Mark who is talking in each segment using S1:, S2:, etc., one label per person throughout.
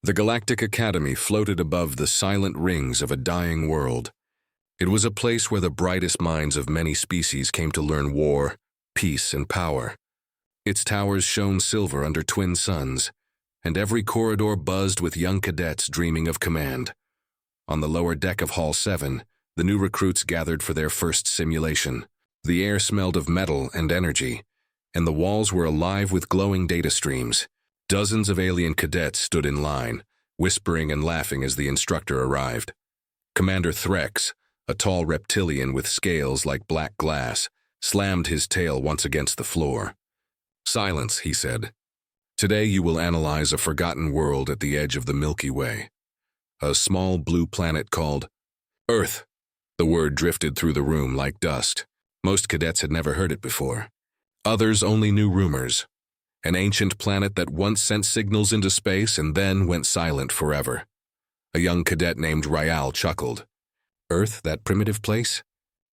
S1: The Galactic Academy floated above the silent rings of a dying world. It was a place where the brightest minds of many species came to learn war, peace, and power. Its towers shone silver under twin suns, and every corridor buzzed with young cadets dreaming of command. On the lower deck of Hall 7, the new recruits gathered for their first simulation. The air smelled of metal and energy, and the walls were alive with glowing data streams. Dozens of alien cadets stood in line, whispering and laughing as the instructor arrived. Commander Threx, a tall reptilian with scales like black glass, slammed his tail once against the floor. "Silence," he said. "Today you will analyze a forgotten world at the edge of the Milky Way. A small blue planet called Earth." The word drifted through the room like dust. Most cadets had never heard it before. Others only knew rumors. An ancient planet that once sent signals into space and then went silent forever. A young cadet named Ryal chuckled. "Earth, that primitive place?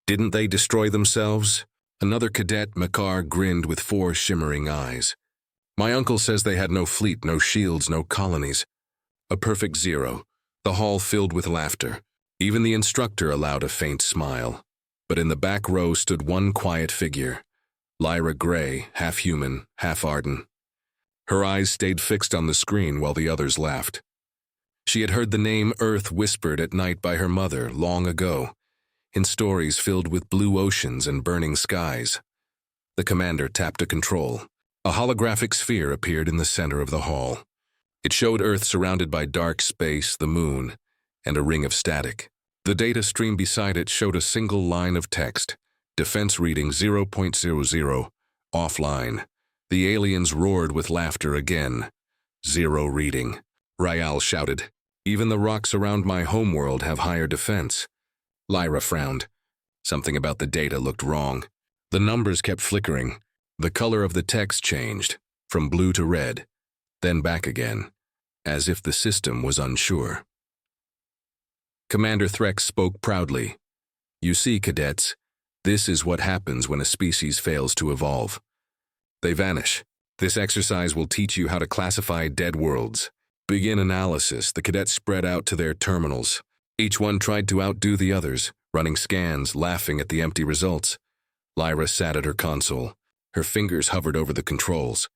S1: Didn't they destroy themselves?" Another cadet, Makar, grinned with 4 shimmering eyes. "My uncle says they had no fleet, no shields, no colonies. A perfect zero." The hall filled with laughter. Even the instructor allowed a faint smile. But in the back row stood one quiet figure. Lyra Gray, half human, half Arden. Her eyes stayed fixed on the screen while the others laughed. She had heard the name Earth whispered at night by her mother long ago, in stories filled with blue oceans and burning skies. The commander tapped a control. A holographic sphere appeared in the center of the hall. It showed Earth surrounded by dark space, the moon, and a ring of static. The data stream beside it showed a single line of text. Defense reading 0.00, offline. The aliens roared with laughter again. 0 reading. Ryal shouted, "Even the rocks around my homeworld have higher defense." Lyra frowned. Something about the data looked wrong. The numbers kept flickering. The color of the text changed, from blue to red, then back again, as if the system was unsure. Commander Threx spoke proudly. "You see, cadets, this is what happens when a species fails to evolve. They vanish. This exercise will teach you how to classify dead worlds." Begin analysis. The cadets spread out to their terminals. Each one tried to outdo the others, running scans, laughing at the empty results. Lyra sat at her console. Her fingers hovered over the controls.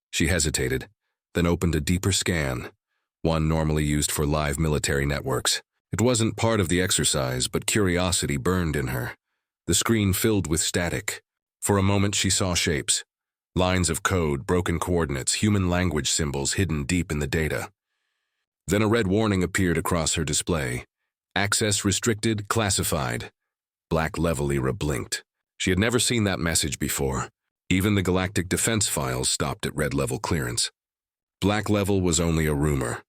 S1: She hesitated, then opened a deeper scan, one normally used for live military networks. It wasn't part of the exercise, but curiosity burned in her. The screen filled with static. For a moment she saw shapes. Lines of code, broken coordinates, human language symbols hidden deep in the data. Then a red warning appeared across her display. "Access restricted, classified." Black level Lyra blinked. She had never seen that message before. Even the Galactic defense files stopped at red level clearance. Black level was only a rumor.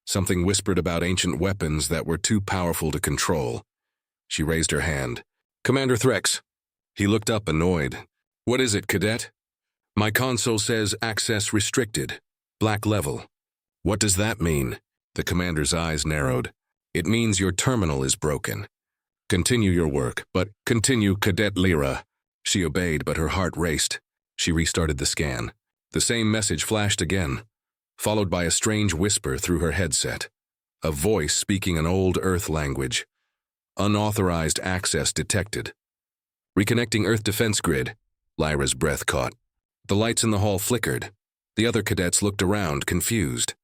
S1: Something whispered about ancient weapons that were too powerful to control. She raised her hand. "Commander Threx." He looked up, annoyed. "What is it, cadet?" "My console says access restricted. Black level." "What does that mean?" The commander's eyes narrowed. "It means your terminal is broken. Continue your work, but continue, Cadet Lyra." She obeyed, but her heart raced. She restarted the scan. The same message flashed again, followed by a strange whisper through her headset. A voice speaking an old Earth language. "Unauthorized access detected." "Reconnecting Earth defense grid." Lyra's breath caught. The lights in the hall flickered. The other cadets looked around, confused.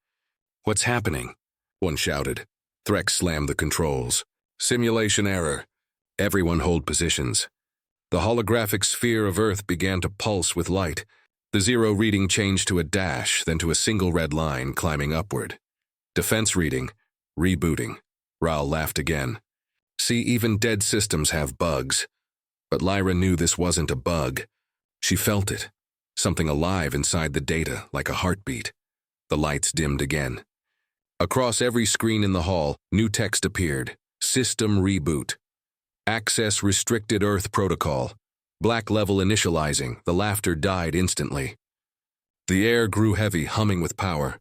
S1: "What's happening?" one shouted. Threx slammed the controls. "Simulation error. Everyone hold positions." The holographic sphere of Earth began to pulse with light. The 0 reading changed to a dash, then to a single red line climbing upward. "Defense reading. Rebooting." Raoul laughed again. "See, even dead systems have bugs." But Lyra knew this wasn't a bug. She felt it. Something alive inside the data, like a heartbeat. The lights dimmed again. Across every screen in the hall, new text appeared. "System reboot. Access restricted Earth protocol. Black level initializing." The laughter died instantly. The air grew heavy, humming with power.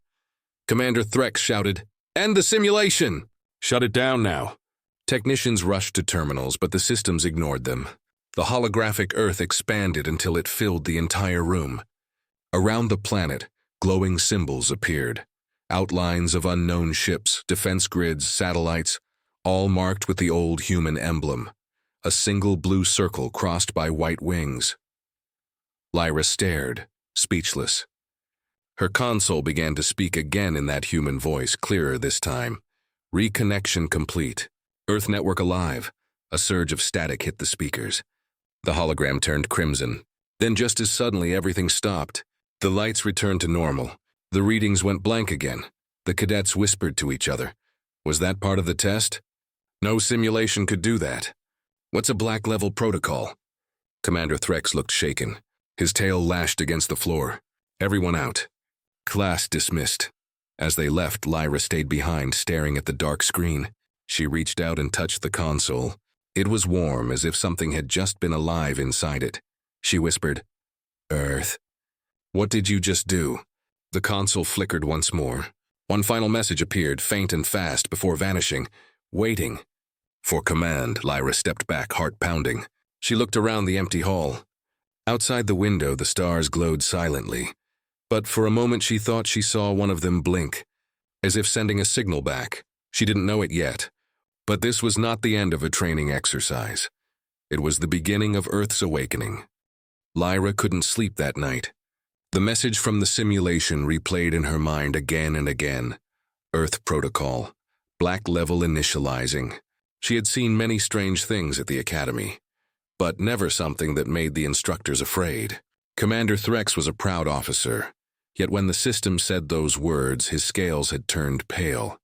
S1: Commander Threx shouted, "End the simulation!" "Shut it down now." Technicians rushed to terminals, but the systems ignored them. The holographic Earth expanded until it filled the entire room. Around the planet, glowing symbols appeared. Outlines of unknown ships, defense grids, satellites, all marked with the old human emblem. A single blue circle crossed by white wings. Lyra stared, speechless. Her console began to speak again in that human voice, clearer this time. Reconnection complete. Earth network alive. A surge of static hit the speakers. The hologram turned crimson. Then just as suddenly everything stopped. The lights returned to normal. The readings went blank again. The cadets whispered to each other. Was that part of the test? No simulation could do that. What's a black level protocol? Commander Threx looked shaken. His tail lashed against the floor. Everyone out. Class dismissed. As they left, Lyra stayed behind, staring at the dark screen. She reached out and touched the console. It was warm, as if something had just been alive inside it. She whispered, "Earth. What did you just do?" The console flickered once more. One final message appeared, faint and fast, before vanishing. Waiting. For command, Lyra stepped back, heart pounding. She looked around the empty hall. Outside the window, the stars glowed silently. But for a moment she thought she saw one of them blink, as if sending a signal back. She didn't know it yet. But this was not the end of a training exercise. It was the beginning of Earth's awakening. Lyra couldn't sleep that night. The message from the simulation replayed in her mind again and again. Earth protocol. Black level initializing. She had seen many strange things at the academy, but never something that made the instructors afraid. Commander Threx was a proud officer, yet when the system said those words, his scales had turned pale.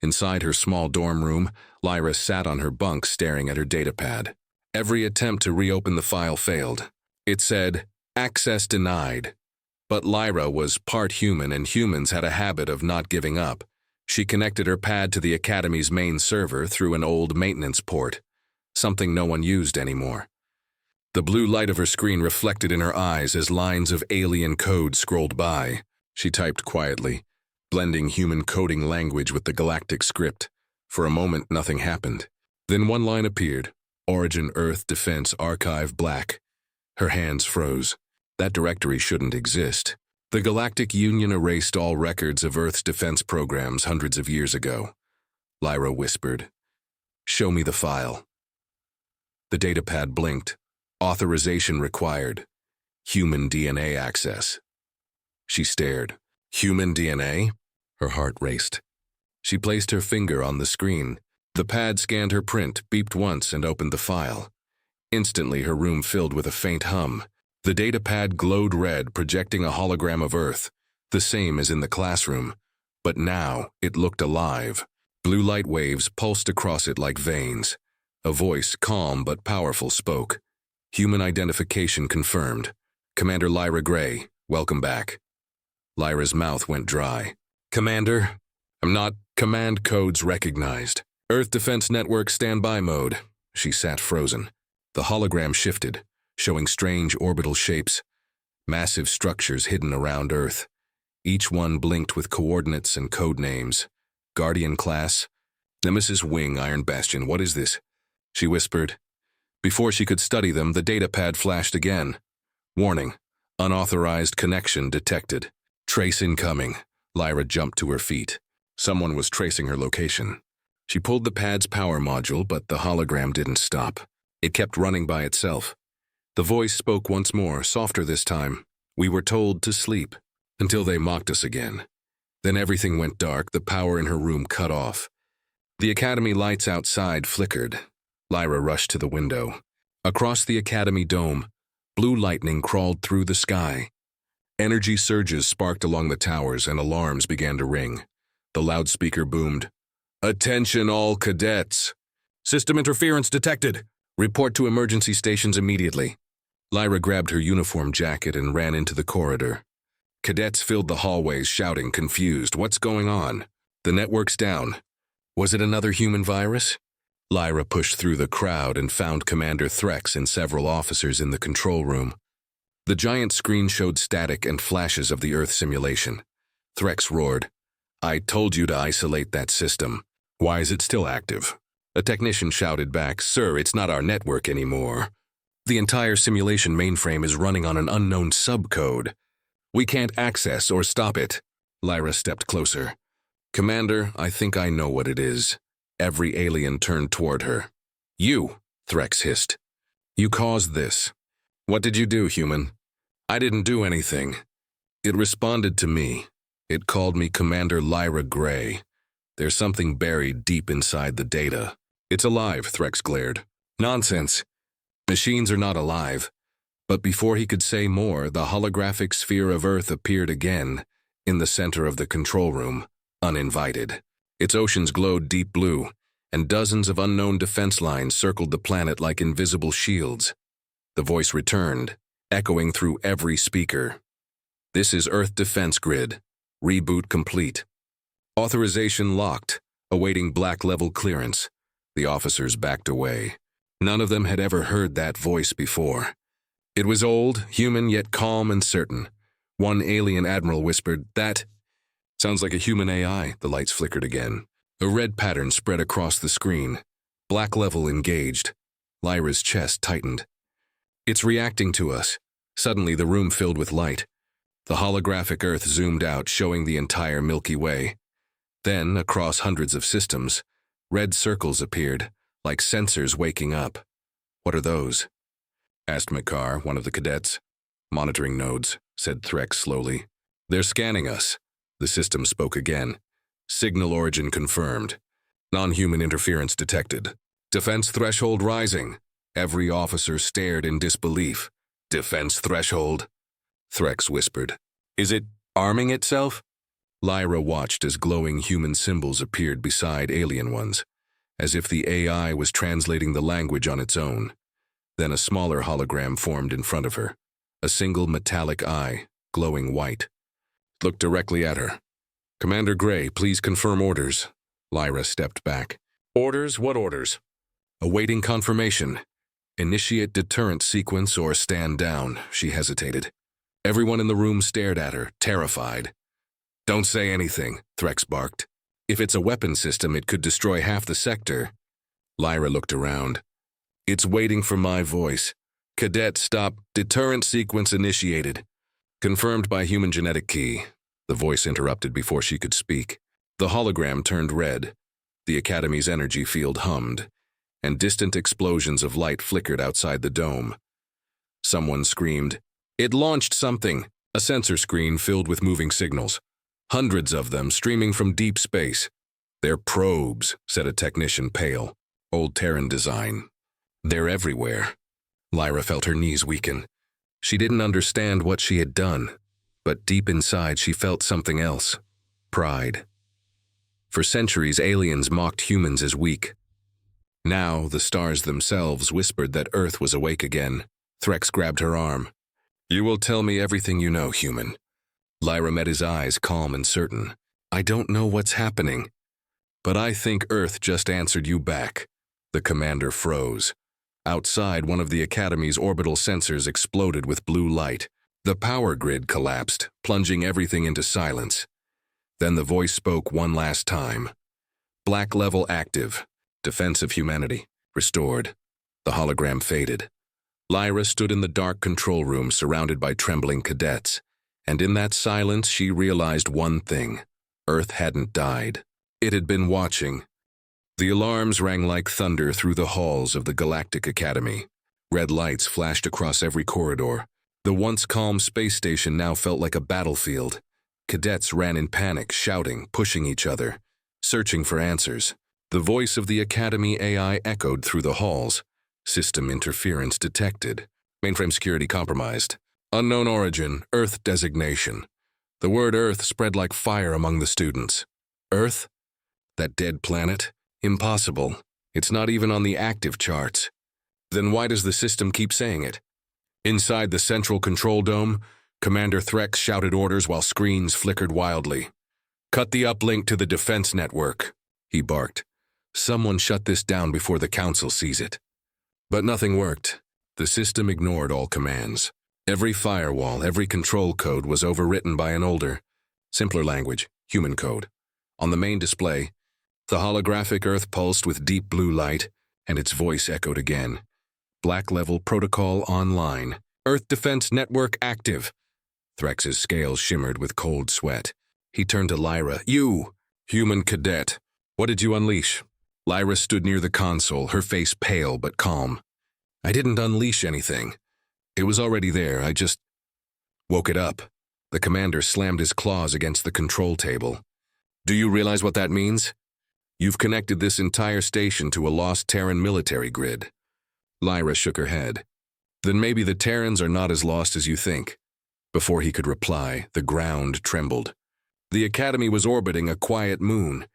S1: Inside her small dorm room, Lyra sat on her bunk staring at her datapad. Every attempt to reopen the file failed. It said, "Access denied." But Lyra was part human, and humans had a habit of not giving up. She connected her pad to the Academy's main server through an old maintenance port, something no one used anymore. The blue light of her screen reflected in her eyes as lines of alien code scrolled by. She typed quietly, blending human coding language with the Galactic script. For a moment, nothing happened. Then one line appeared, Origin Earth Defense Archive Black. Her hands froze. That directory shouldn't exist. The Galactic Union erased all records of Earth's defense programs hundreds of years ago. Lyra whispered, "Show me the file." The datapad blinked. Authorization required. Human DNA access. She stared. Human DNA? Her heart raced. She placed her finger on the screen. The pad scanned her print, beeped once, and opened the file. Instantly, her room filled with a faint hum. The datapad glowed red, projecting a hologram of Earth, the same as in the classroom. But now, it looked alive. Blue light waves pulsed across it like veins. A voice, calm but powerful, spoke. Human identification confirmed. Commander Lyra Gray, welcome back. Lyra's mouth went dry. Commander, I'm not. Command codes recognized. Earth Defense Network standby mode. She sat frozen. The hologram shifted, showing strange orbital shapes, massive structures hidden around Earth. Each one blinked with coordinates and code names. Guardian class, Nemesis Wing, Iron Bastion, what is this? She whispered. Before she could study them, the datapad flashed again. Warning, unauthorized connection detected. Trace incoming. Lyra jumped to her feet. Someone was tracing her location. She pulled the pad's power module, but the hologram didn't stop. It kept running by itself. The voice spoke once more, softer this time. We were told to sleep, until they mocked us again. Then everything went dark, the power in her room cut off. The academy lights outside flickered. Lyra rushed to the window. Across the academy dome, blue lightning crawled through the sky. Energy surges sparked along the towers and alarms began to ring. The loudspeaker boomed. Attention all cadets! System interference detected! Report to emergency stations immediately. Lyra grabbed her uniform jacket and ran into the corridor. Cadets filled the hallways, shouting, confused. What's going on? The network's down. Was it another human virus? Lyra pushed through the crowd and found Commander Threx and several officers in the control room. The giant screen showed static and flashes of the Earth simulation. Threx roared, I told you to isolate that system. Why is it still active? A technician shouted back, Sir, it's not our network anymore. The entire simulation mainframe is running on an unknown subcode. We can't access or stop it. Lyra stepped closer. Commander, I think I know what it is. Every alien turned toward her. You, Threx hissed. You caused this. What did you do, human? I didn't do anything. It responded to me. It called me Commander Lyra Gray. There's something buried deep inside the data. It's alive, Threx glared. Nonsense. Machines are not alive. But before he could say more, the holographic sphere of Earth appeared again, in the center of the control room, uninvited. Its oceans glowed deep blue, and dozens of unknown defense lines circled the planet like invisible shields. The voice returned, echoing through every speaker. This is Earth Defense Grid. Reboot complete. Authorization locked, awaiting black-level clearance. The officers backed away. None of them had ever heard that voice before. It was old, human, yet calm and certain. One alien admiral whispered, "That sounds like a human AI." The lights flickered again. A red pattern spread across the screen. Black level engaged. Lyra's chest tightened. It's reacting to us. Suddenly the room filled with light. The holographic Earth zoomed out, showing the entire Milky Way. Then, across hundreds of systems, red circles appeared, like sensors waking up. "What are those?" asked Makar, one of the cadets. "Monitoring nodes," said Threx slowly. "They're scanning us." The system spoke again. "Signal origin confirmed. Non-human interference detected. Defense threshold rising." Every officer stared in disbelief. "Defense threshold?" Threx whispered. "Is it arming itself?" Lyra watched as glowing human symbols appeared beside alien ones, as if the AI was translating the language on its own. Then a smaller hologram formed in front of her, a single metallic eye, glowing white. Looked directly at her. "Commander Gray, please confirm orders." Lyra stepped back. "Orders? What orders?" "Awaiting confirmation. Initiate deterrent sequence or stand down." She hesitated. Everyone in the room stared at her, terrified. "Don't say anything," Threx barked. "If it's a weapon system, it could destroy half the sector." Lyra looked around. "It's waiting for my voice. Cadet, stop. Deterrent sequence initiated." "Confirmed by human genetic key." The voice interrupted before she could speak. The hologram turned red. The Academy's energy field hummed, and distant explosions of light flickered outside the dome. Someone screamed, "It launched something!" A sensor screen filled with moving signals. Hundreds of them streaming from deep space. "They're probes," said a technician, pale. "Old Terran design. They're everywhere." Lyra felt her knees weaken. She didn't understand what she had done, but deep inside she felt something else. Pride. For centuries, aliens mocked humans as weak. Now, the stars themselves whispered that Earth was awake again. Threx grabbed her arm. "You will tell me everything you know, human." Lyra met his eyes, calm and certain. "I don't know what's happening, but I think Earth just answered you back." The commander froze. Outside, one of the Academy's orbital sensors exploded with blue light. The power grid collapsed, plunging everything into silence. Then the voice spoke one last time. "Black level active. Defense of humanity. Restored." The hologram faded. Lyra stood in the dark control room surrounded by trembling cadets, and in that silence she realized one thing. Earth hadn't died. It had been watching. The alarms rang like thunder through the halls of the Galactic Academy. Red lights flashed across every corridor. The once calm space station now felt like a battlefield. Cadets ran in panic, shouting, pushing each other, searching for answers. The voice of the Academy AI echoed through the halls. System interference detected. Mainframe security compromised. Unknown origin, Earth designation. The word Earth spread like fire among the students. Earth? That dead planet? Impossible. It's not even on the active charts. Then why does the system keep saying it? Inside the central control dome, Commander Threx shouted orders while screens flickered wildly. "Cut the uplink to the defense network," he barked. "Someone shut this down before the council sees it." But nothing worked. The system ignored all commands. Every firewall, every control code was overwritten by an older, simpler language, human code. On the main display, the holographic Earth pulsed with deep blue light, and its voice echoed again. "Black level protocol online. Earth Defense Network active." Threx's scales shimmered with cold sweat. He turned to Lyra. You, human cadet, what did you unleash? Lyra stood near the console, her face pale but calm. I didn't unleash anything. It was already there, I just woke it up. The commander slammed his claws against the control table. Do you realize what that means? You've connected this entire station to a lost Terran military grid. Lyra shook her head. Then maybe the Terrans are not as lost as you think. Before he could reply, the ground trembled. The Academy was orbiting a quiet moon,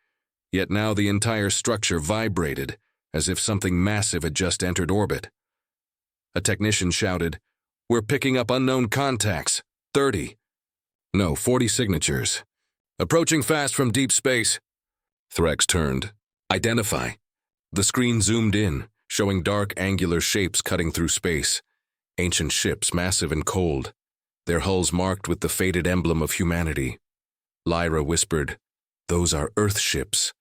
S1: yet now the entire structure vibrated as if something massive had just entered orbit. A technician shouted, "We're picking up unknown contacts. 30. No, 40 signatures. Approaching fast from deep space." Threx turned. Identify. The screen zoomed in, showing dark angular shapes cutting through space. Ancient ships, massive and cold, their hulls marked with the faded emblem of humanity. Lyra whispered, "Those are Earth ships."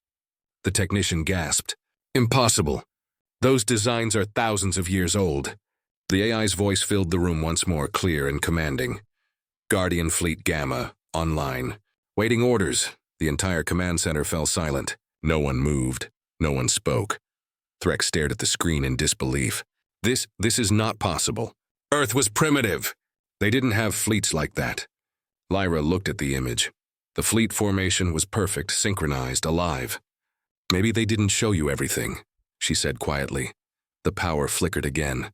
S1: The technician gasped. "Impossible. Those designs are thousands of years old." The AI's voice filled the room once more, clear and commanding. Guardian Fleet Gamma, online. Waiting orders. The entire command center fell silent. No one moved. No one spoke. Threx stared at the screen in disbelief. This is not possible. Earth was primitive. They didn't have fleets like that. Lyra looked at the image. The fleet formation was perfect, synchronized, alive. Maybe they didn't show you everything, she said quietly. The power flickered again.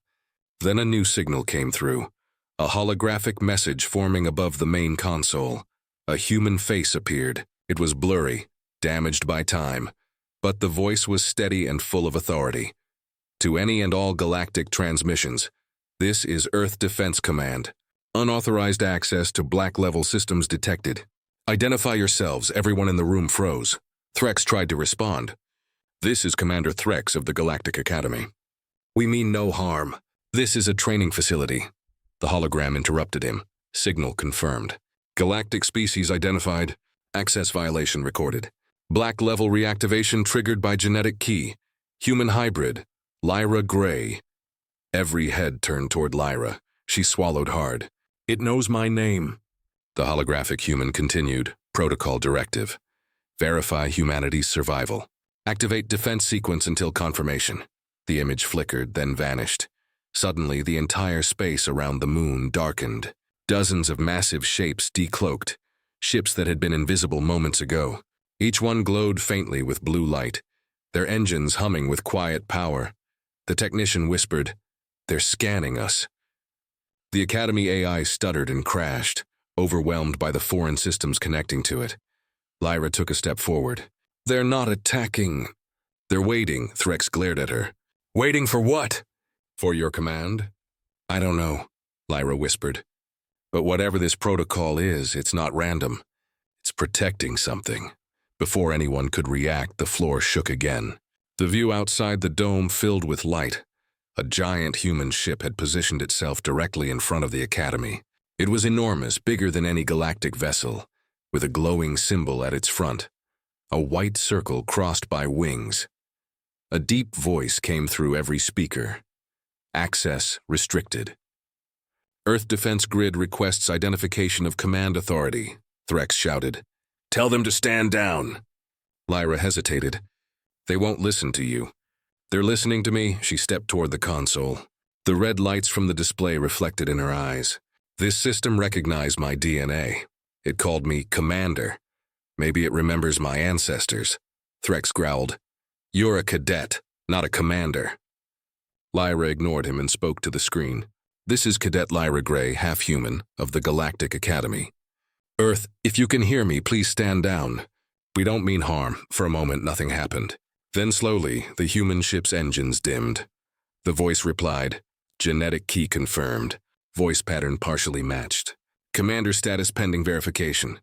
S1: Then a new signal came through. A holographic message forming above the main console. A human face appeared. It was blurry, damaged by time, but the voice was steady and full of authority. To any and all galactic transmissions, this is Earth Defense Command. Unauthorized access to black-level systems detected. Identify yourselves. Everyone in the room froze. Threx tried to respond. This is Commander Threx of the Galactic Academy. We mean no harm. This is a training facility. The hologram interrupted him. Signal confirmed. Galactic species identified. Access violation recorded. Black-level reactivation triggered by genetic key. Human hybrid. Lyra Gray. Every head turned toward Lyra. She swallowed hard. It knows my name. The holographic human continued. Protocol directive. Verify humanity's survival. Activate defense sequence until confirmation. The image flickered, then vanished. Suddenly, the entire space around the moon darkened. Dozens of massive shapes decloaked. Ships that had been invisible moments ago. Each one glowed faintly with blue light, their engines humming with quiet power. The technician whispered, "They're scanning us." The Academy AI stuttered and crashed, overwhelmed by the foreign systems connecting to it. Lyra took a step forward. "They're not attacking. They're waiting," Threx glared at her. "Waiting for what?" "For your command?" "I don't know," Lyra whispered. "But whatever this protocol is, it's not random. It's protecting something." Before anyone could react, the floor shook again. The view outside the dome filled with light. A giant human ship had positioned itself directly in front of the Academy. It was enormous, bigger than any galactic vessel, with a glowing symbol at its front. A white circle crossed by wings. A deep voice came through every speaker. Access restricted. Earth Defense Grid requests identification of command authority, Threx shouted. "Tell them to stand down." Lyra hesitated. "They won't listen to you." "They're listening to me." She stepped toward the console. The red lights from the display reflected in her eyes. "This system recognized my DNA. It called me Commander. Maybe it remembers my ancestors." Threx growled. "You're a cadet, not a commander." Lyra ignored him and spoke to the screen. "This is Cadet Lyra Gray, half-human, of the Galactic Academy. Earth, if you can hear me, please stand down. We don't mean harm." For a moment, nothing happened. Then slowly, the human ship's engines dimmed. The voice replied, "Genetic key confirmed. Voice pattern partially matched. Commander status pending verification."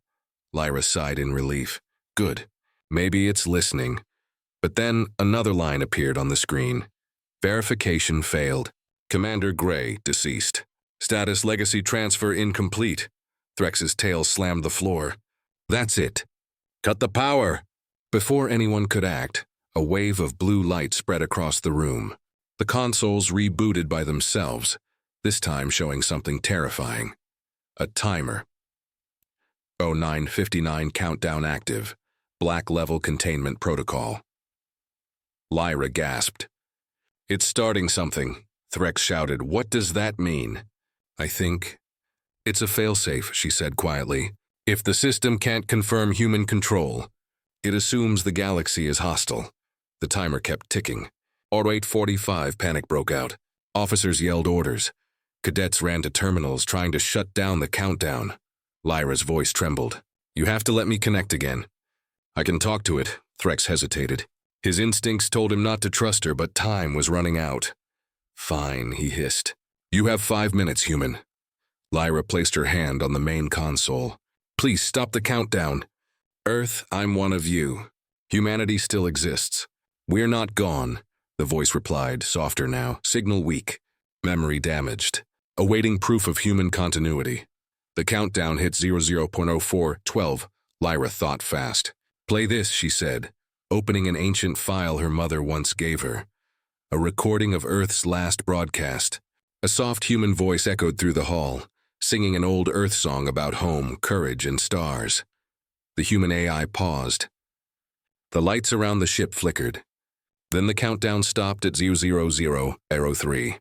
S1: Lyra sighed in relief. "Good. Maybe it's listening." But then another line appeared on the screen. Verification failed. Commander Gray, deceased. Status legacy transfer incomplete. Threx's tail slammed the floor. "That's it. Cut the power." Before anyone could act, a wave of blue light spread across the room. The consoles rebooted by themselves, this time showing something terrifying. A timer. 09:59 countdown active. Black level containment protocol. Lyra gasped. It's starting something, Threx shouted. What does that mean? I think it's a failsafe, she said quietly. If the system can't confirm human control, it assumes the galaxy is hostile. The timer kept ticking. 08:45 panic broke out. Officers yelled orders. Cadets ran to terminals trying to shut down the countdown. Lyra's voice trembled. You have to let me connect again. I can talk to it, Threx hesitated. His instincts told him not to trust her, but time was running out. Fine, he hissed. You have 5 minutes, human. Lyra placed her hand on the main console. Please stop the countdown. Earth, I'm one of you. Humanity still exists. We're not gone, the voice replied, softer now. Signal weak. Memory damaged. Awaiting proof of human continuity. The countdown hit 00.0412. Lyra thought fast. Play this, she said, opening an ancient file her mother once gave her. A recording of Earth's last broadcast. A soft human voice echoed through the hall, singing an old Earth song about home, courage, and stars. The human AI paused. The lights around the ship flickered. Then the countdown stopped at 00003.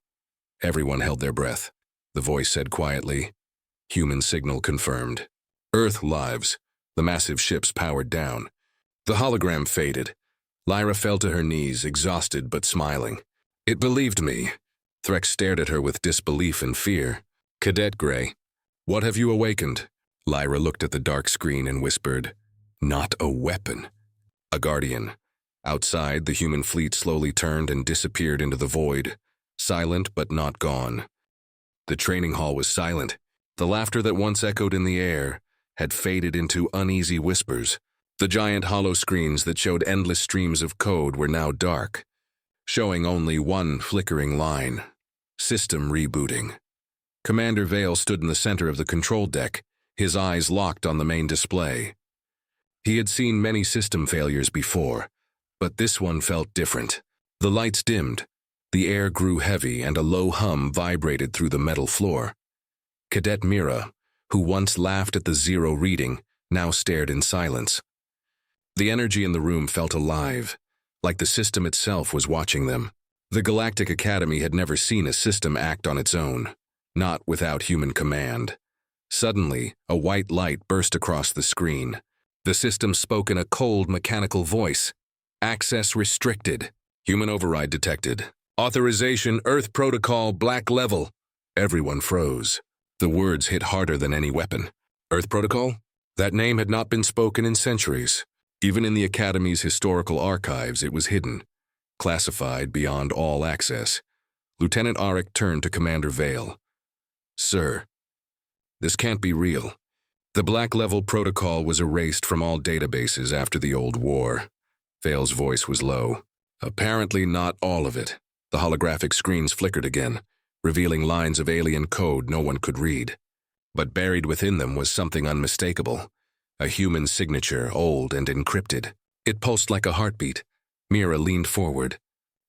S1: Everyone held their breath. The voice said quietly, human signal confirmed. Earth lives. The massive ships powered down. The hologram faded. Lyra fell to her knees, exhausted but smiling. It believed me. Threx stared at her with disbelief and fear. Cadet Gray, what have you awakened? Lyra looked at the dark screen and whispered, not a weapon. A guardian. Outside, the human fleet slowly turned and disappeared into the void, silent but not gone. The training hall was silent. The laughter that once echoed in the air had faded into uneasy whispers. The giant hollow screens that showed endless streams of code were now dark, showing only one flickering line. System rebooting. Commander Vale stood in the center of the control deck, his eyes locked on the main display. He had seen many system failures before, but this one felt different. The lights dimmed, the air grew heavy, and a low hum vibrated through the metal floor. Cadet Mira, who once laughed at the 0 reading, now stared in silence. The energy in the room felt alive, like the system itself was watching them. The Galactic Academy had never seen a system act on its own, not without human command. Suddenly, a white light burst across the screen. The system spoke in a cold, mechanical voice. Access restricted. Human override detected. Authorization Earth Protocol Black Level. Everyone froze. The words hit harder than any weapon. Earth Protocol? That name had not been spoken in centuries. Even in the Academy's historical archives, it was hidden, classified beyond all access. Lieutenant Auric turned to Commander Vale. Sir, this can't be real. The Black Level Protocol was erased from all databases after the old war. Vale's voice was low. Apparently not all of it. The holographic screens flickered again, revealing lines of alien code no one could read. But buried within them was something unmistakable. A human signature, old and encrypted. It pulsed like a heartbeat. Mira leaned forward.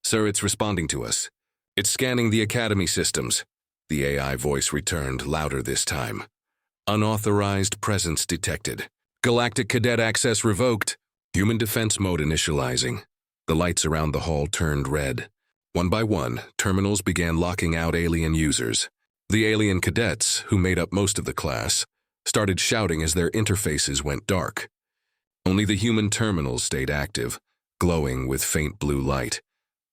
S1: Sir, it's responding to us. It's scanning the Academy systems. The AI voice returned, louder this time. Unauthorized presence detected. Galactic Cadet access revoked. Human defense mode initializing. The lights around the hall turned red. One by one, terminals began locking out alien users. The alien cadets, who made up most of the class, started shouting as their interfaces went dark. Only the human terminals stayed active, glowing with faint blue light.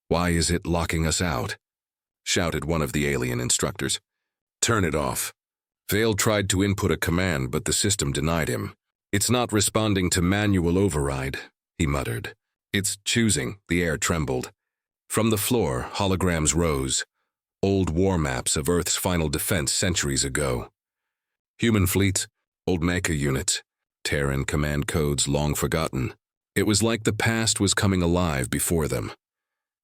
S1: Why is it locking us out? Shouted one of the alien instructors. Turn it off. Vale tried to input a command, but the system denied him. It's not responding to manual override, he muttered. It's choosing. The air trembled. From the floor, holograms rose. Old war maps of Earth's final defense centuries ago. Human fleets, old mecha units, Terran command codes long forgotten. It was like the past was coming alive before them.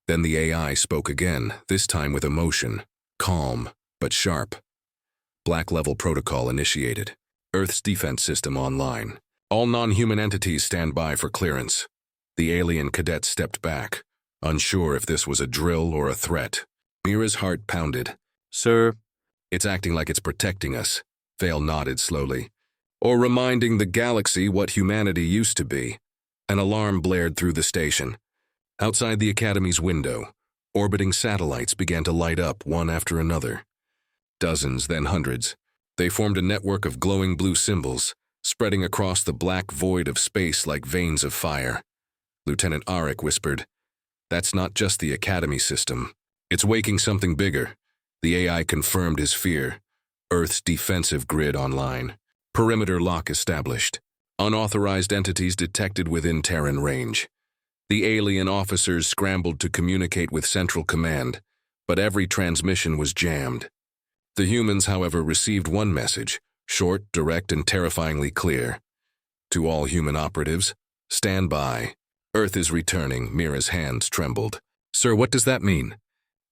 S1: Then the AI spoke again, this time with emotion, calm but sharp. Black Level Protocol initiated. Earth's defense system online. All non-human entities stand by for clearance. The alien cadet stepped back, unsure if this was a drill or a threat. Mira's heart pounded. Sir, it's acting like it's protecting us. Vale nodded slowly. or reminding the galaxy what humanity used to be. An alarm blared through the station. Outside the Academy's window, orbiting satellites began to light up one after another. Dozens, then hundreds. They formed a network of glowing blue symbols, spreading across the black void of space like veins of fire. Lieutenant Arik whispered, "That's not just the Academy system. It's waking something bigger." The AI confirmed his fear. Earth's defensive grid online. Perimeter lock established. Unauthorized entities detected within Terran range. The alien officers scrambled to communicate with Central Command, but every transmission was jammed. The humans, however, received one message, short, direct, and terrifyingly clear. To all human operatives, stand by. Earth is returning. Mira's hands trembled. "Sir, what does that mean?"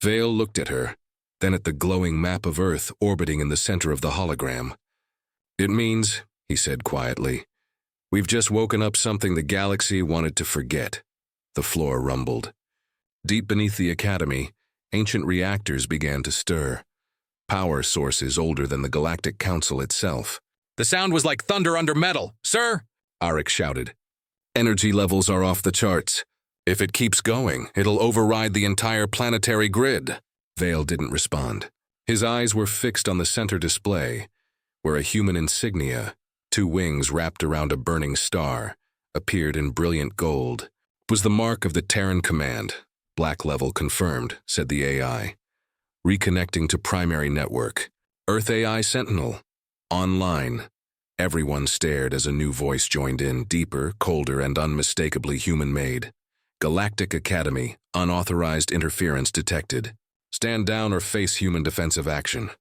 S1: Vale looked at her, then at the glowing map of Earth orbiting in the center of the hologram. "It means," he said quietly, "we've just woken up something the galaxy wanted to forget." The floor rumbled. Deep beneath the Academy, ancient reactors began to stir. Power sources older than the Galactic Council itself. "The sound was like thunder under metal, sir!" Arik shouted. "Energy levels are off the charts. If it keeps going, it'll override the entire planetary grid." Vale didn't respond. His eyes were fixed on the center display, where a human insignia, two wings wrapped around a burning star, appeared in brilliant gold. It was the mark of the Terran Command. "Black level confirmed," said the AI. Reconnecting to primary network. "Earth AI Sentinel. Online." Everyone stared as a new voice joined in, deeper, colder, and unmistakably human-made. "Galactic Academy. Unauthorized interference detected. Stand down or face human defensive action."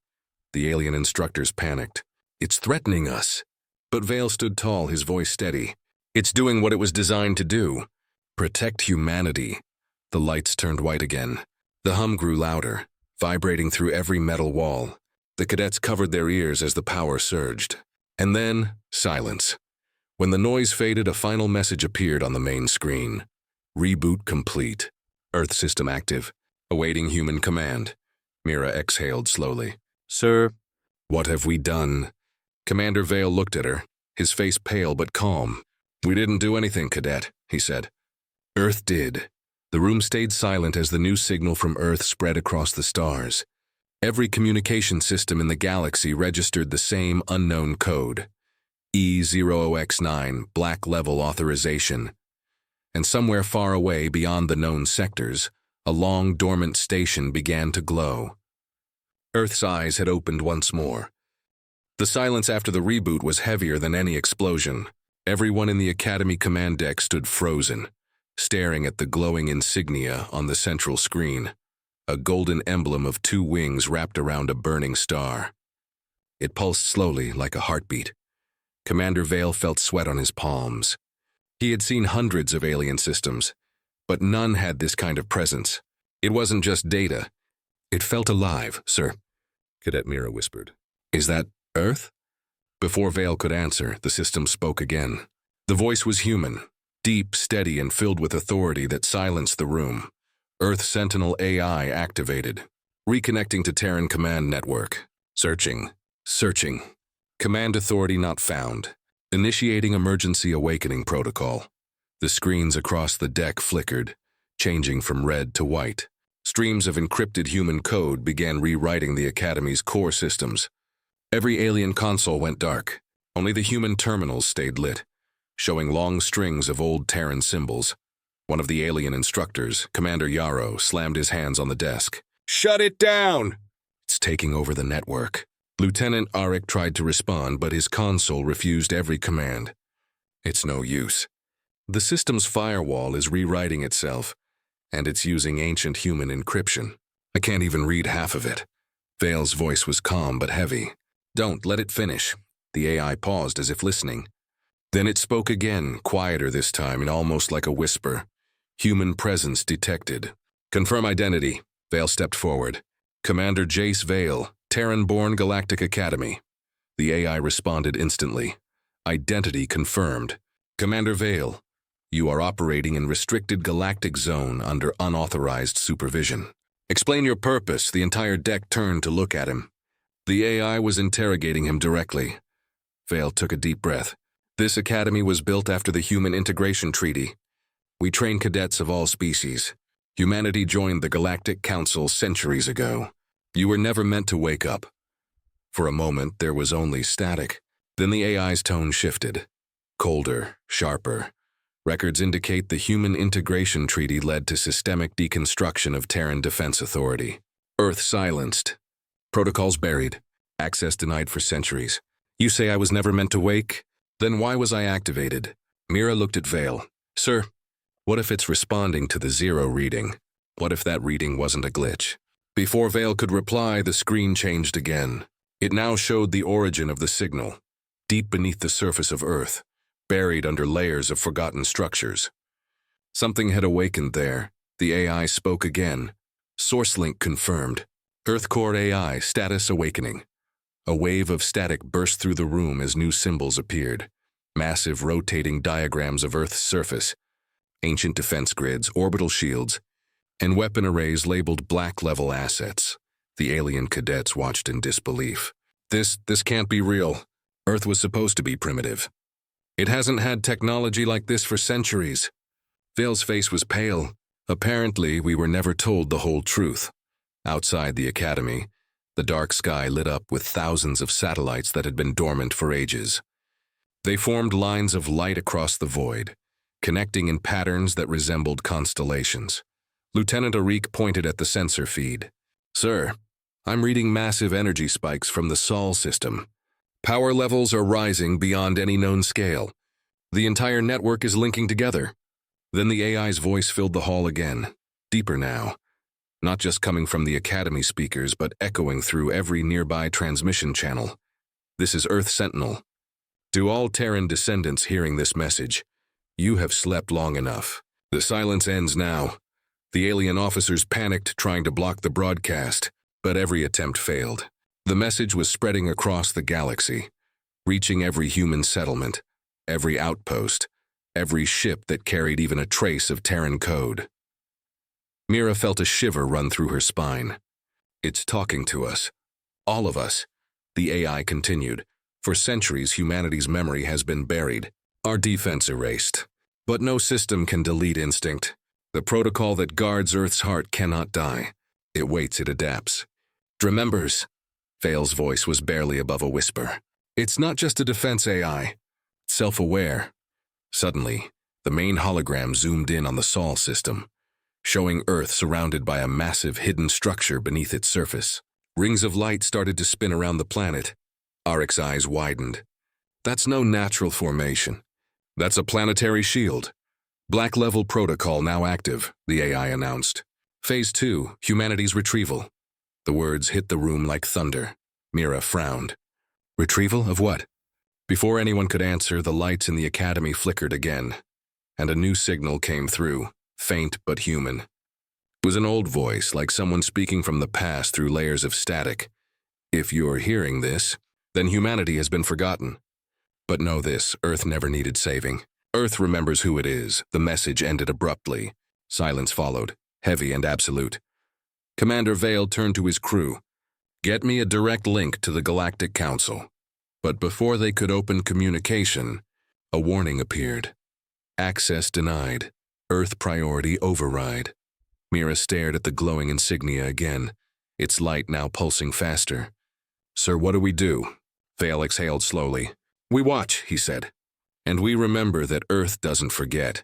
S1: The alien instructors panicked. "It's threatening us." But Vale stood tall, his voice steady. "It's doing what it was designed to do. Protect humanity." The lights turned white again. The hum grew louder, vibrating through every metal wall. The cadets covered their ears as the power surged. And then, silence. When the noise faded, a final message appeared on the main screen. "Reboot complete. Earth system active. Awaiting human command." Mira exhaled slowly. "Sir." "What have we done?" Commander Vale looked at her, his face pale but calm. "We didn't do anything, Cadet," he said. "Earth did." The room stayed silent as the new signal from Earth spread across the stars. Every communication system in the galaxy registered the same unknown code. E0OX9, black level authorization. And somewhere far away beyond the known sectors, a long dormant station began to glow. Earth's eyes had opened once more. The silence after the reboot was heavier than any explosion. Everyone in the Academy command deck stood frozen, staring at the glowing insignia on the central screen, a golden emblem of two wings wrapped around a burning star. It pulsed slowly like a heartbeat. Commander Vale felt sweat on his palms. He had seen hundreds of alien systems, but none had this kind of presence. It wasn't just data. It felt alive, sir. Cadet Mira whispered. "Is that Earth?" Before Vale could answer, the system spoke again. The voice was human, deep, steady, and filled with authority that silenced the room. Earth Sentinel AI activated. Reconnecting to Terran Command Network. Searching. Command authority not found. Initiating emergency awakening protocol. The screens across the deck flickered, changing from red to white. Streams of encrypted human code began rewriting the Academy's core systems. Every alien console went dark. Only the human terminals stayed lit, showing long strings of old Terran symbols. One of the alien instructors, Commander Yarrow, slammed his hands on the desk. "Shut it down!" "It's taking over the network." Lieutenant Arik tried to respond, but his console refused every command. "It's no use. The system's firewall is rewriting itself, and it's using ancient human encryption. I can't even read half of it." Vale's voice was calm but heavy. "Don't let it finish." The AI paused as if listening. Then it spoke again, quieter this time and almost like a whisper. Human presence detected. "Confirm identity." Vale stepped forward. "Commander Jace Vale, Terran-born Galactic Academy." The AI responded instantly. "Identity confirmed. Commander Vale, you are operating in restricted galactic zone under unauthorized supervision. Explain your purpose." The entire deck turned to look at him. The AI was interrogating him directly. Vale took a deep breath. This academy was built after the Human Integration Treaty. We train cadets of all species. Humanity joined the Galactic Council centuries ago. You were never meant to wake up. For a moment, there was only static. Then the AI's tone shifted. Colder, sharper. Records indicate the Human Integration Treaty led to systemic deconstruction of Terran Defense Authority. Earth silenced. Protocols buried. Access denied for centuries. You say I was never meant to wake? Then why was I activated? Mira looked at Vale. Sir, what if it's responding to the 0 reading? What if that reading wasn't a glitch? Before Vale could reply, the screen changed again. It now showed the origin of the signal, deep beneath the surface of Earth, buried under layers of forgotten structures. Something had awakened there. The AI spoke again. Source link confirmed. Earth Core AI status awakening. A wave of static burst through the room as new symbols appeared. Massive rotating diagrams of Earth's surface. Ancient defense grids, orbital shields, and weapon arrays labeled black-level assets. The alien cadets watched in disbelief. This can't be real. Earth was supposed to be primitive. It hasn't had technology like this for centuries. Vale's face was pale. Apparently, we were never told the whole truth. Outside the academy, the dark sky lit up with thousands of satellites that had been dormant for ages. They formed lines of light across the void, connecting in patterns that resembled constellations. Lieutenant Arik pointed at the sensor feed. Sir, I'm reading massive energy spikes from the Sol system. Power levels are rising beyond any known scale. The entire network is linking together. Then the AI's voice filled the hall again, deeper now. Not just coming from the Academy speakers, but echoing through every nearby transmission channel. This is Earth Sentinel. To all Terran descendants hearing this message, you have slept long enough. The silence ends now. The alien officers panicked trying to block the broadcast, but every attempt failed. The message was spreading across the galaxy, reaching every human settlement, every outpost, every ship that carried even a trace of Terran code. Mira felt a shiver run through her spine. It's talking to us. All of us. The AI continued. For centuries, humanity's memory has been buried, our defense erased. But no system can delete instinct. The protocol that guards Earth's heart cannot die. It waits, it adapts. Remembers. Vale's voice was barely above a whisper. It's not just a defense AI. It's self-aware. Suddenly, the main hologram zoomed in on the Sol system, showing Earth surrounded by a massive hidden structure beneath its surface. Rings of light started to spin around the planet. Arik's eyes widened. That's no natural formation. That's a planetary shield. Black-level protocol now active, the AI announced. Phase 2, humanity's retrieval. The words hit the room like thunder. Mira frowned. Retrieval of what? Before anyone could answer, the lights in the academy flickered again, and a new signal came through, faint but human. It was an old voice, like someone speaking from the past through layers of static. If you're hearing this, then humanity has been forgotten. But know this, Earth never needed saving. Earth remembers who it is. The message ended abruptly. Silence followed, heavy and absolute. Commander Vale turned to his crew. Get me a direct link to the Galactic Council. But before they could open communication, a warning appeared. Access denied. Earth priority override. Mira stared at the glowing insignia again, its light now pulsing faster. Sir, what do we do? Vale exhaled slowly. We watch, he said. And we remember that Earth doesn't forget.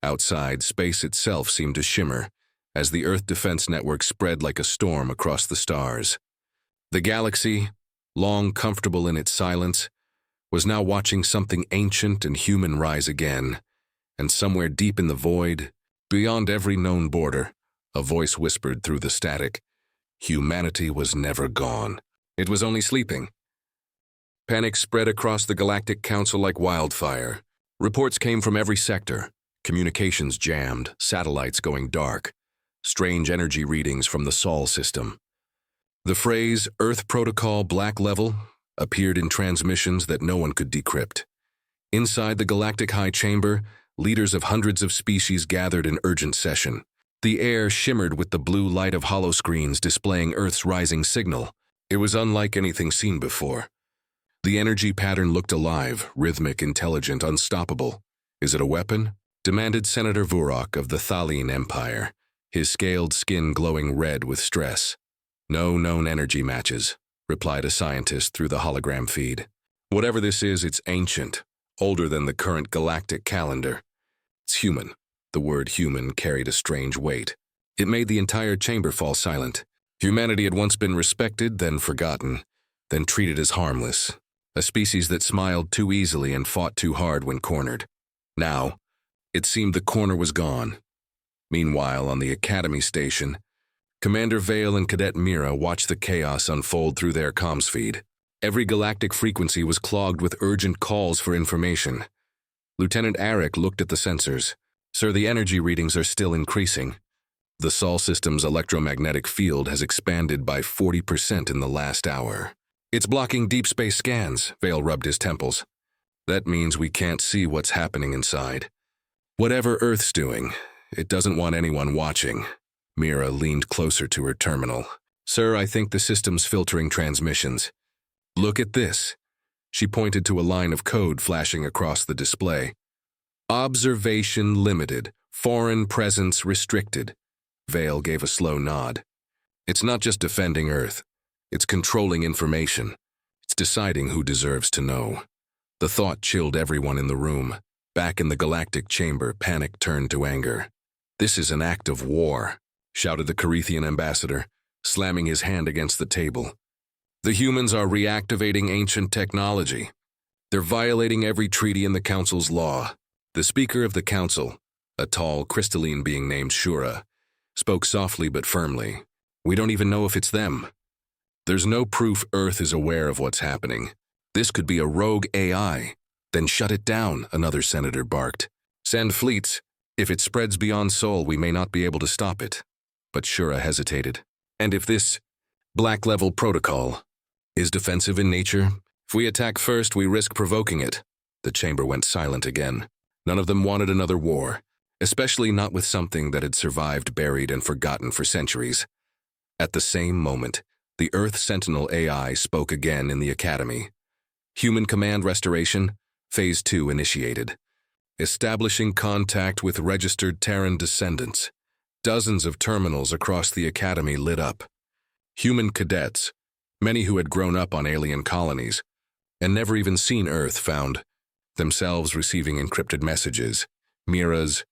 S1: Outside, space itself seemed to shimmer, as the Earth Defense Network spread like a storm across the stars. The galaxy, long comfortable in its silence, was now watching something ancient and human rise again, and somewhere deep in the void, beyond every known border, a voice whispered through the static. Humanity was never gone. It was only sleeping. Panic spread across the Galactic Council like wildfire. Reports came from every sector. Communications jammed, satellites going dark. Strange energy readings from the Sol system. The phrase, Earth Protocol Black Level, appeared in transmissions that no one could decrypt. Inside the Galactic High Chamber, leaders of hundreds of species gathered in urgent session. The air shimmered with the blue light of holoscreens displaying Earth's rising signal. It was unlike anything seen before. The energy pattern looked alive, rhythmic, intelligent, unstoppable. Is it a weapon? Demanded Senator Vurok of the Thaline Empire, his scaled skin glowing red with stress. No known energy matches, replied a scientist through the hologram feed. Whatever this is, it's ancient, older than the current galactic calendar. It's human. The word human carried a strange weight. It made the entire chamber fall silent. Humanity had once been respected, then forgotten, then treated as harmless. A species that smiled too easily and fought too hard when cornered. Now, it seemed the corner was gone. Meanwhile, on the Academy station, Commander Vale and Cadet Mira watched the chaos unfold through their comms feed. Every galactic frequency was clogged with urgent calls for information. Lieutenant Arik looked at the sensors. Sir, the energy readings are still increasing. The Sol system's electromagnetic field has expanded by 40% in the last hour. It's blocking deep space scans, Vale rubbed his temples. That means we can't see what's happening inside. Whatever Earth's doing, it doesn't want anyone watching. Mira leaned closer to her terminal. Sir, I think the system's filtering transmissions. Look at this. She pointed to a line of code flashing across the display. Observation limited. Foreign presence restricted. Vale gave a slow nod. It's not just defending Earth. It's controlling information. It's deciding who deserves to know. The thought chilled everyone in the room. Back in the galactic chamber, panic turned to anger. This is an act of war, shouted the Carethian ambassador, slamming his hand against the table. The humans are reactivating ancient technology. They're violating every treaty in the Council's law. The Speaker of the Council, a tall, crystalline being named Shura, spoke softly but firmly. We don't even know if it's them. There's no proof Earth is aware of what's happening. This could be a rogue AI. Then shut it down, another senator barked. Send fleets. If it spreads beyond Sol, we may not be able to stop it. But Shura hesitated. And if this black-level protocol is defensive in nature, if we attack first, we risk provoking it. The chamber went silent again. None of them wanted another war, especially not with something that had survived buried and forgotten for centuries. At the same moment, the Earth Sentinel AI spoke again in the Academy. Human command restoration, Phase 2 initiated. Establishing contact with registered Terran descendants. Dozens of terminals across the Academy lit up. Human cadets, many who had grown up on alien colonies and never even seen Earth, found themselves receiving encrypted messages. Mira's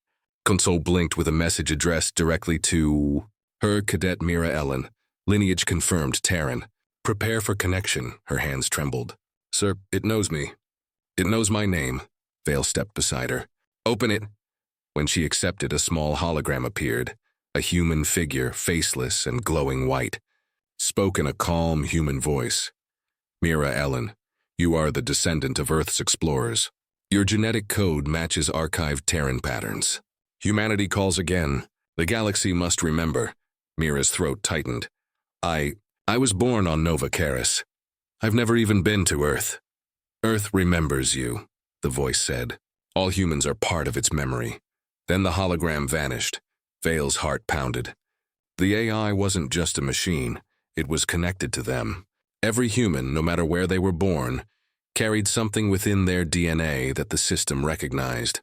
S1: console blinked with a message addressed directly to her, Cadet Mira Ellen. Lineage confirmed, Terran. Prepare for connection, her hands trembled. Sir, it knows me. It knows my name. Vale stepped beside her. Open it. When she accepted, a small hologram appeared. A human figure, faceless and glowing white. Spoke in a calm human voice. Mira Ellen, you are the descendant of Earth's explorers. Your genetic code matches archived Terran patterns. Humanity calls again. The galaxy must remember. Mira's throat tightened. I was born on Nova Caris. I've never even been to Earth. Earth remembers you, the voice said. All humans are part of its memory. Then the hologram vanished. Vale's heart pounded. The AI wasn't just a machine. It was connected to them. Every human, no matter where they were born, carried something within their DNA that the system recognized.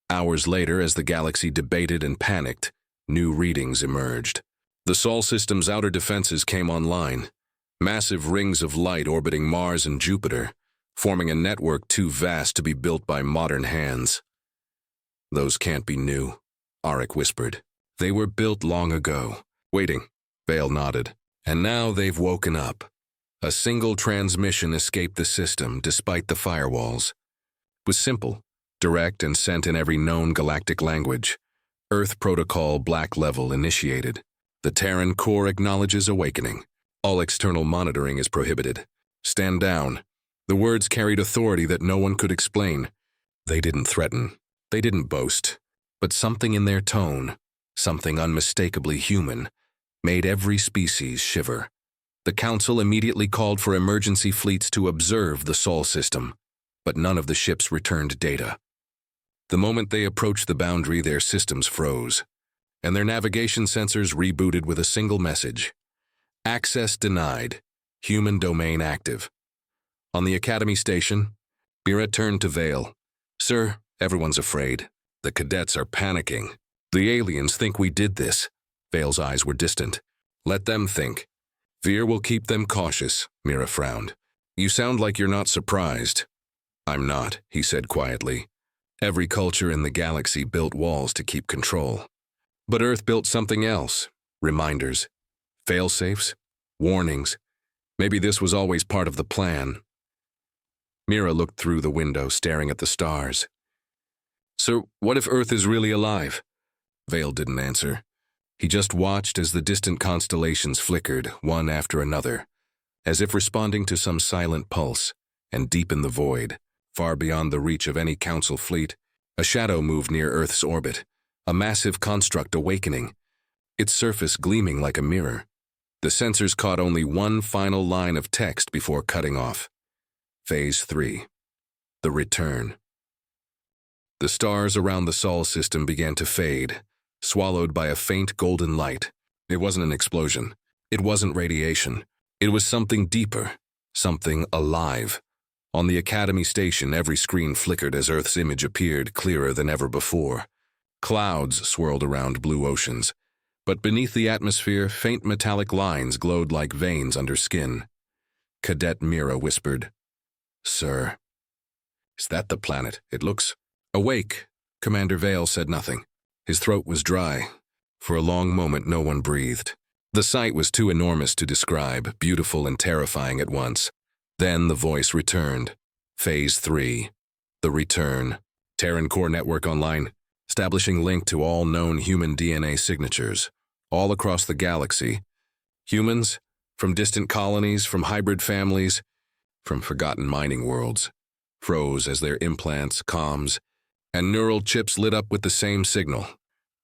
S1: Hours later, as the galaxy debated and panicked, new readings emerged. The Sol system's outer defenses came online. Massive rings of light orbiting Mars and Jupiter, forming a network too vast to be built by modern hands. Those can't be new, Arik whispered. They were built long ago. Waiting, Vale nodded. And now they've woken up. A single transmission escaped the system despite the firewalls. It was simple, direct, and sent in every known galactic language. Earth Protocol Black Level initiated. The Terran core acknowledges awakening. All external monitoring is prohibited. Stand down. The words carried authority that no one could explain. They didn't threaten. They didn't boast. But something in their tone, something unmistakably human, made every species shiver. The Council immediately called for emergency fleets to observe the Sol system, but none of the ships returned data. The moment they approached the boundary, their systems froze, and their navigation sensors rebooted with a single message. Access denied. Human domain active. On the Academy station, Mira turned to Vale. Sir, everyone's afraid. The cadets are panicking. The aliens think we did this. Vale's eyes were distant. Let them think. Fear will keep them cautious, Mira frowned. You sound like you're not surprised. I'm not, he said quietly. Every culture in the galaxy built walls to keep control. But Earth built something else. Reminders. Fail-safes. Warnings. Maybe this was always part of the plan. Mira looked through the window, staring at the stars. So, what if Earth is really alive? Vale didn't answer. He just watched as the distant constellations flickered, one after another, as if responding to some silent pulse, and deep in the void, far beyond the reach of any council fleet, a shadow moved near Earth's orbit, a massive construct awakening, its surface gleaming like a mirror. The sensors caught only one final line of text before cutting off. Phase 3. The Return. The stars around the Sol system began to fade, swallowed by a faint golden light. It wasn't an explosion. It wasn't radiation. It was something deeper, something alive. On the Academy station, every screen flickered as Earth's image appeared clearer than ever before. Clouds swirled around blue oceans, but beneath the atmosphere, faint metallic lines glowed like veins under skin. Cadet Mira whispered, Sir. Is that the planet? It looks... Awake. Commander Vale said nothing. His throat was dry. For a long moment, no one breathed. The sight was too enormous to describe, beautiful and terrifying at once. Then the voice returned. Phase 3. The Return. Terran Core Network online, establishing link to all known human DNA signatures, all across the galaxy. Humans, from distant colonies, from hybrid families, from forgotten mining worlds, froze as their implants, comms, and neural chips lit up with the same signal.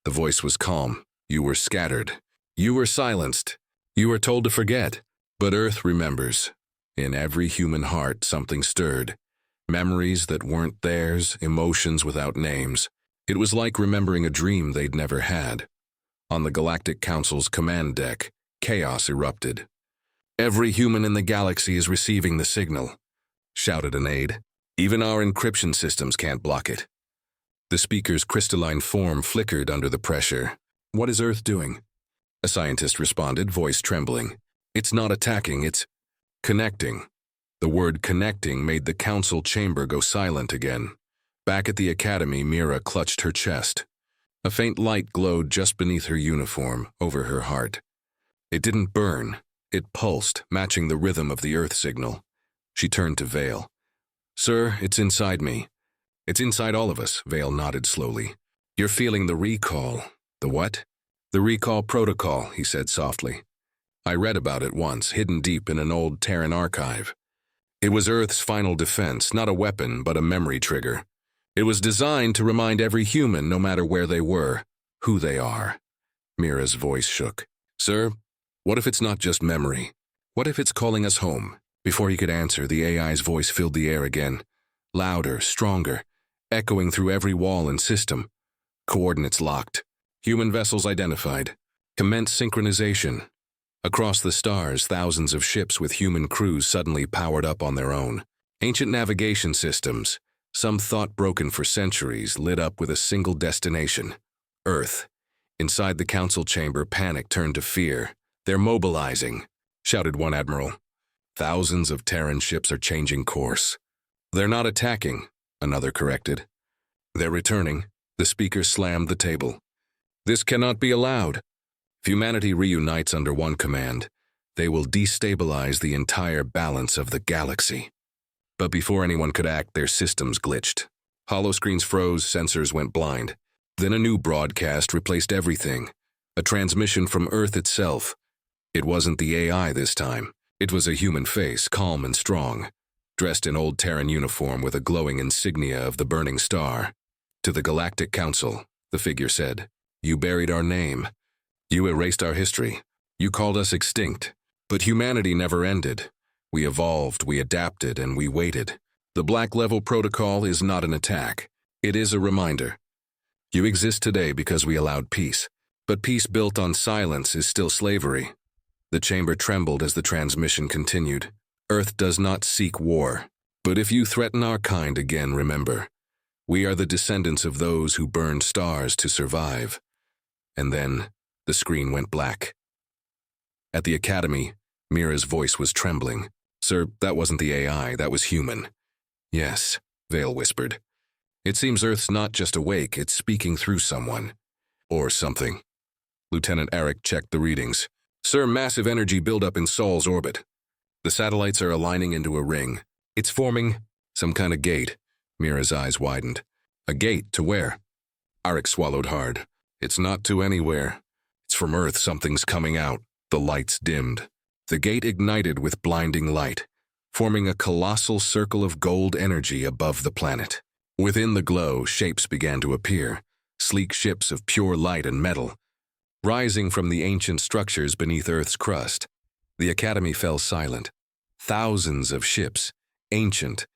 S1: The voice was calm. You were scattered. You were silenced. You were told to forget. But Earth remembers. In every human heart, something stirred. Memories that weren't theirs, emotions without names. It was like remembering a dream they'd never had. On the Galactic Council's command deck, chaos erupted. Every human in the galaxy is receiving the signal, shouted an aide. Even our encryption systems can't block it. The speaker's crystalline form flickered under the pressure. What is Earth doing? A scientist responded, voice trembling. It's not attacking, it's connecting. The word connecting made the council chamber go silent again. Back at the Academy, Mira clutched her chest. A faint light glowed just beneath her uniform, over her heart. It didn't burn. It pulsed, matching the rhythm of the Earth signal. She turned to Vale. Sir, it's inside me. It's inside all of us, Vale nodded slowly. You're feeling the recall. The what? The recall protocol, he said softly. I read about it once, hidden deep in an old Terran archive. It was Earth's final defense, not a weapon, but a memory trigger. It was designed to remind every human, no matter where they were, who they are. Mira's voice shook. Sir, what if it's not just memory? What if it's calling us home? Before he could answer, the AI's voice filled the air again. Louder, stronger, echoing through every wall and system. Coordinates locked. Human vessels identified. Commence synchronization. Across the stars, thousands of ships with human crews suddenly powered up on their own. Ancient navigation systems, some thought broken for centuries, lit up with a single destination. Earth. Inside the council chamber, panic turned to fear. They're mobilizing, shouted one admiral. Thousands of Terran ships are changing course. They're not attacking, another corrected. They're returning. The speaker slammed the table. This cannot be allowed. If humanity reunites under one command, they will destabilize the entire balance of the galaxy. But before anyone could act, their systems glitched. Holoscreens froze, sensors went blind. Then a new broadcast replaced everything. A transmission from Earth itself. It wasn't the AI this time. It was a human face, calm and strong, dressed in old Terran uniform with a glowing insignia of the burning star. To the Galactic Council, the figure said, You buried our name. You erased our history. You called us extinct. But humanity never ended. We evolved, we adapted, and we waited. The Black Level Protocol is not an attack. It is a reminder. You exist today because we allowed peace. But peace built on silence is still slavery. The chamber trembled as the transmission continued. Earth does not seek war. But if you threaten our kind again, remember, we are the descendants of those who burned stars to survive. And then the screen went black. At the academy, Mira's voice was trembling. Sir, that wasn't the AI, that was human. Yes, Vale whispered. It seems Earth's not just awake, it's speaking through someone. Or something. Lieutenant Eric checked the readings. Sir, massive energy buildup in Sol's orbit. The satellites are aligning into a ring. It's forming some kind of gate. Mira's eyes widened. A gate to where? Eric swallowed hard. It's not to anywhere. It's from Earth, something's coming out. The lights dimmed. The gate ignited with blinding light, forming a colossal circle of gold energy above the planet. Within the glow, shapes began to appear, sleek ships of pure light and metal, rising from the ancient structures beneath Earth's crust. The Academy fell silent. Thousands of ships, ancient,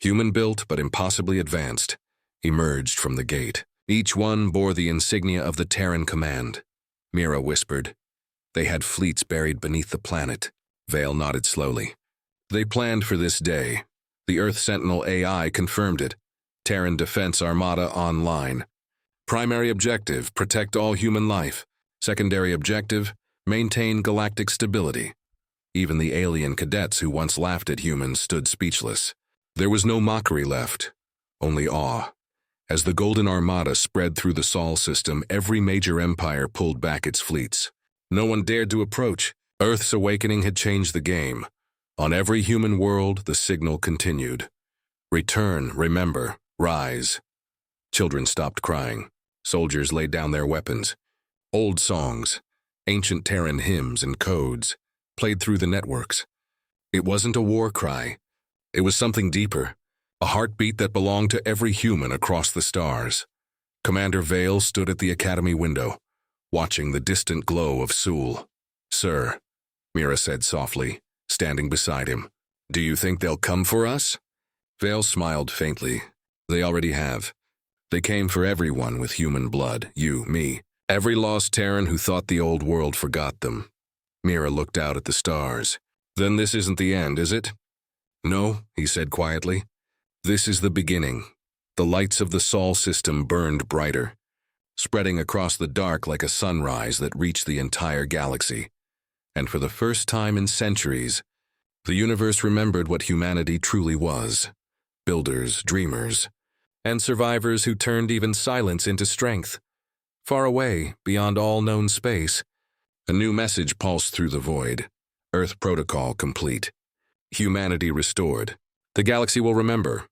S1: human-built but impossibly advanced, emerged from the gate. Each one bore the insignia of the Terran Command. Mira whispered. They had fleets buried beneath the planet. Vale nodded slowly. They planned for this day. The Earth Sentinel AI confirmed it. Terran Defense Armada online. Primary objective, protect all human life. Secondary objective, maintain galactic stability. Even the alien cadets who once laughed at humans stood speechless. There was no mockery left, only awe. As the Golden Armada spread through the Sol system, every major empire pulled back its fleets. No one dared to approach. Earth's awakening had changed the game. On every human world, the signal continued. Return, remember, rise. Children stopped crying. Soldiers laid down their weapons. Old songs, ancient Terran hymns and codes, played through the networks. It wasn't a war cry. It was something deeper, a heartbeat that belonged to every human across the stars. Commander Vale stood at the Academy window, watching the distant glow of Sul. Sir, Mira said softly, standing beside him. Do you think they'll come for us? Vale smiled faintly. They already have. They came for everyone with human blood, you, me. Every lost Terran who thought the old world forgot them. Mira looked out at the stars. Then this isn't the end, is it? No, he said quietly. This is the beginning. The lights of the Sol system burned brighter, spreading across the dark like a sunrise that reached the entire galaxy. And for the first time in centuries, the universe remembered what humanity truly was. Builders, dreamers, and survivors who turned even silence into strength. Far away, beyond all known space, a new message pulsed through the void. Earth protocol complete. Humanity restored. The galaxy will remember.